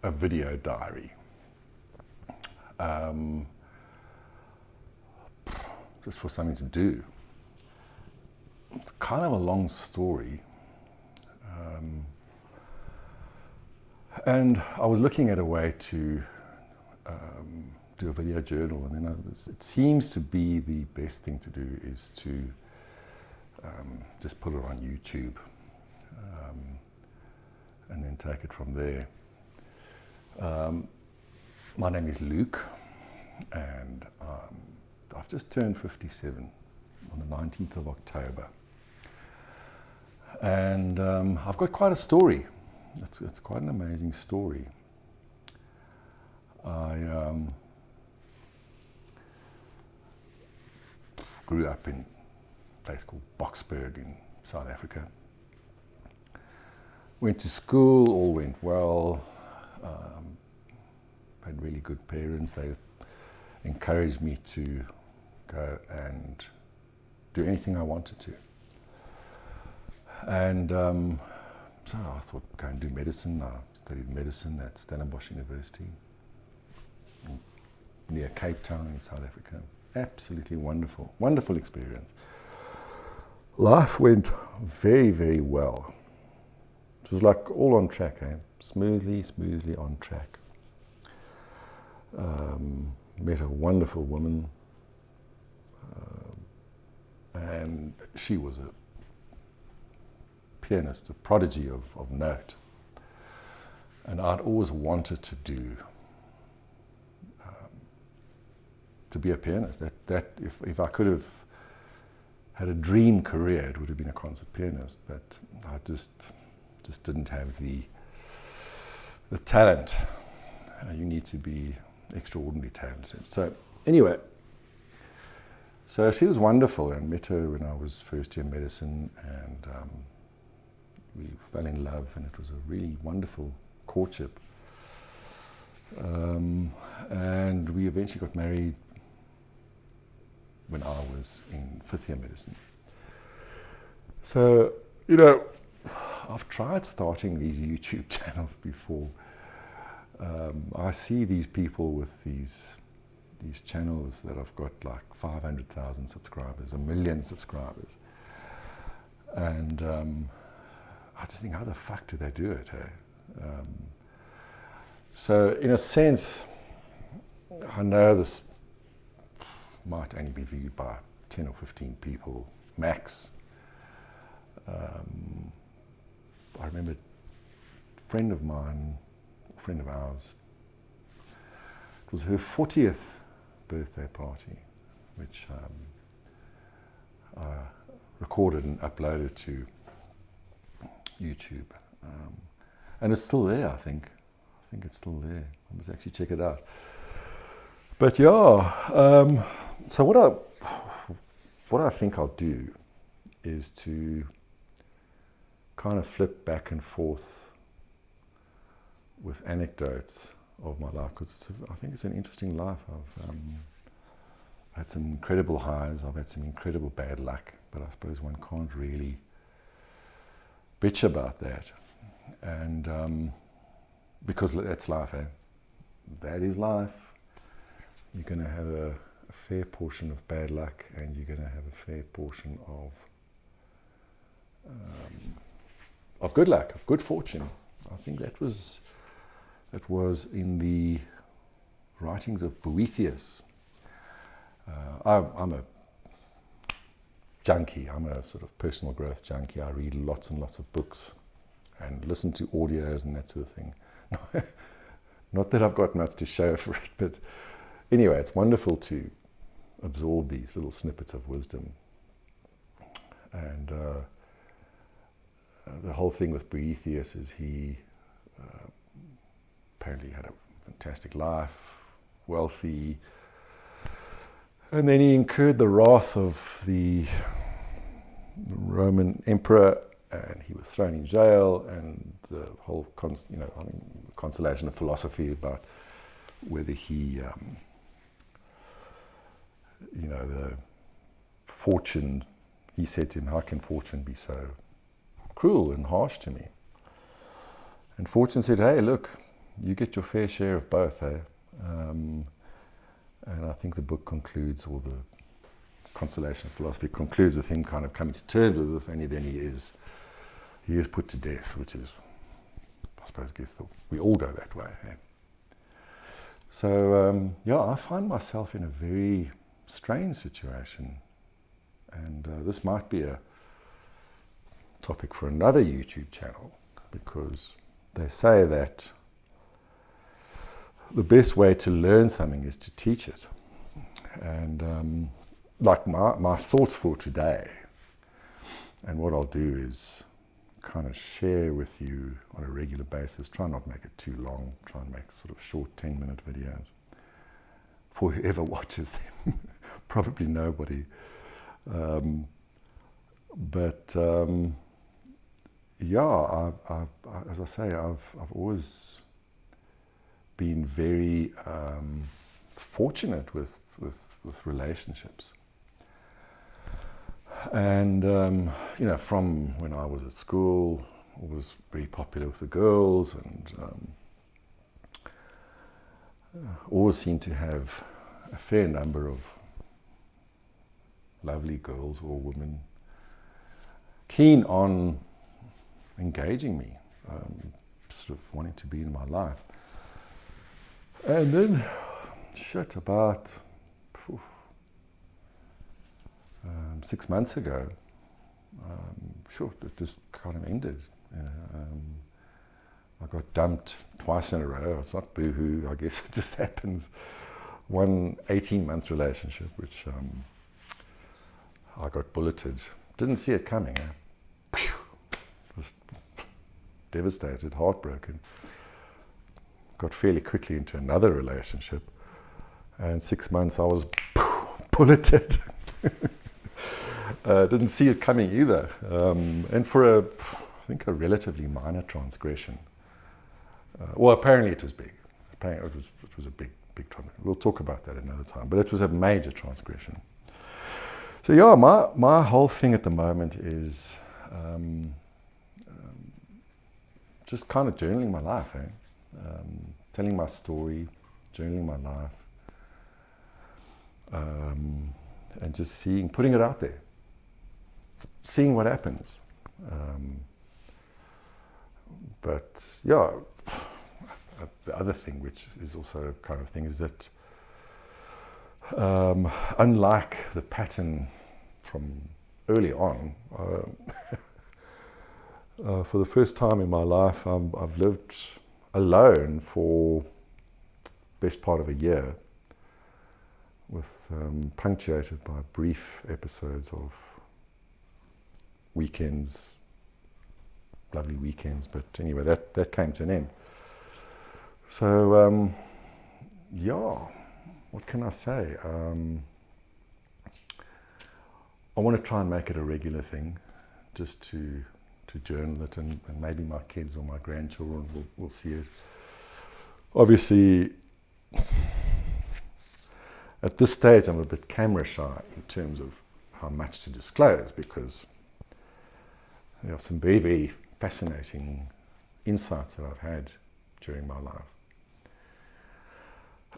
a video diary. Just for something to do. It's kind of a long story. And I was looking at a way to do a video journal, and then it seems to be the best thing to do is to just put it on YouTube and then take it from there. My name is Luke, and I've just turned 57 on the 19th of October. And I've got quite a story. It's quite an amazing story. I grew up in a place called Boksburg in South Africa. Went to school, all went well. Had really good parents. They encouraged me to go and do anything I wanted to. And so I thought, go and do medicine. I studied medicine at Stellenbosch University near Cape Town in South Africa. Absolutely wonderful, wonderful experience. Life went very, very well. It was like all on track, smoothly on track. Met a wonderful woman, and she was a pianist, a prodigy of note. And I'd always wanted to be a pianist. That if I could have had a dream career, it would have been a concert pianist. But I just didn't have the talent. You need to be extraordinarily talented. So anyway, so she was wonderful, and met her when I was first year medicine, and we fell in love, and it was a really wonderful courtship. And we eventually got married when I was in fifth year medicine. So, I've tried starting these YouTube channels before. I see these people with these channels that have got like 500,000 subscribers, 1 million subscribers. And I just think, how the fuck do they do it? So in a sense, I know this might only be viewed by 10 or 15 people max. I remember a friend of ours, it was her 40th birthday party, which I recorded and uploaded to YouTube. And it's still there, I think. I think it's still there. I must actually check it out. But yeah, so what I think I'll do is to kind of flip back and forth with anecdotes of my life, because I think it's an interesting life. I've had some incredible highs, I've had some incredible bad luck, but I suppose one can't really bitch about that. And because that's life, that is life. You're going to have a fair portion of bad luck, and you're going to have a fair portion of good luck, of good fortune. I think it was in the writings of Boethius. I'm a junkie. I'm a sort of personal growth junkie. I read lots and lots of books and listen to audios and that sort of thing. Not that I've got much to show for it, but anyway, it's wonderful to absorb these little snippets of wisdom. And the whole thing with Boethius is he apparently had a fantastic life, wealthy, and then he incurred the wrath of the Roman emperor, and he was thrown in jail, and the whole consolation of philosophy about whether he, the fortune, he said to him, how can fortune be so cruel and harsh to me? And fortune said, hey, look, you get your fair share of both, eh? And I think the book concludes, or the Constellation of Philosophy concludes with him kind of coming to terms with this, only then he is put to death, which is, I suppose, we all go that way. Eh? So, I find myself in a very strange situation, and this might be a topic for another YouTube channel, because they say that the best way to learn something is to teach it. And like my thoughts for today, and what I'll do is kind of share with you on a regular basis, try not to make it too long, try and make sort of short 10-minute videos for whoever watches them. Probably nobody. As I say, I've always been very fortunate with relationships. And, from when I was at school, I was very popular with the girls, and always seemed to have a fair number of lovely girls or women keen on engaging me, sort of wanting to be in my life. And then, about 6 months ago, it just kind of ended. I got dumped twice in a row. It's not boohoo, I guess it just happens. One 18-month relationship, which I got bulleted. Didn't see it coming. Just devastated, heartbroken. Got fairly quickly into another relationship, and 6 months I was bulleted. Didn't see it coming either, and for I think a relatively minor transgression. Apparently it was big. Apparently it was a big transgression. We'll talk about that another time. But it was a major transgression. So my whole thing at the moment is just kind of journaling my life, telling my story, journaling my life, and just putting it out there. Seeing what happens. The other thing, which is also a kind of thing, is that unlike the pattern from early on, for the first time in my life, I've lived alone for the best part of a year, with punctuated by brief episodes of weekends, lovely weekends, but anyway, that came to an end. So, what can I say? I want to try and make it a regular thing, just to journal it, and maybe my kids or my grandchildren will see it. Obviously, at this stage, I'm a bit camera shy in terms of how much to disclose, because there are some very, very fascinating insights that I've had during my life.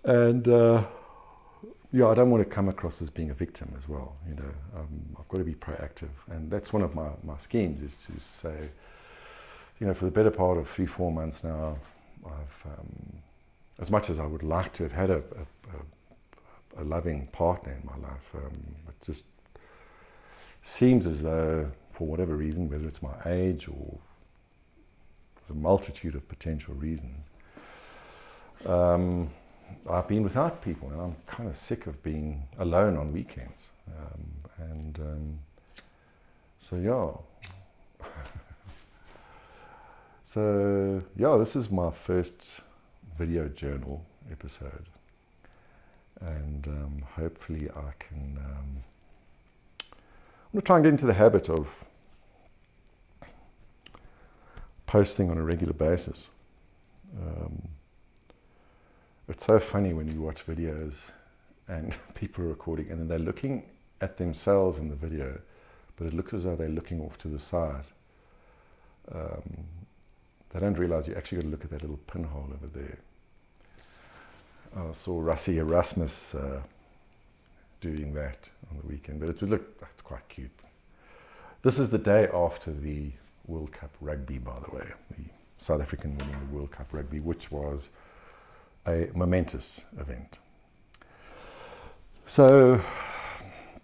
And I don't want to come across as being a victim as well. I've got to be proactive, and that's one of my schemes, is to say, for the better part of 3-4 months now, I've, as much as I would like to have had a loving partner in my life, it just seems as though, for whatever reason, whether it's my age or a multitude of potential reasons, I've been without people, and I'm kind of sick of being alone on weekends. This is my first video journal episode, and hopefully I can. I'm going to try and get into the habit of posting on a regular basis. It's so funny when you watch videos and people are recording and then they're looking at themselves in the video, but it looks as though they're looking off to the side. They don't realise you actually got to look at that little pinhole over there. I saw Rassie Erasmus doing that on the weekend, but it's quite cute. This is the day after the World Cup Rugby, by the way, the South African winning the World Cup Rugby, which was a momentous event. So,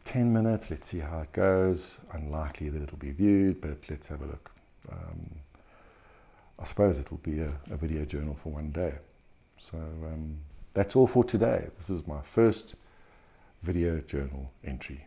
10 minutes, let's see how it goes. Unlikely that it'll be viewed, but let's have a look. I suppose it will be a video journal for one day. So that's all for today. This is my first video journal entry.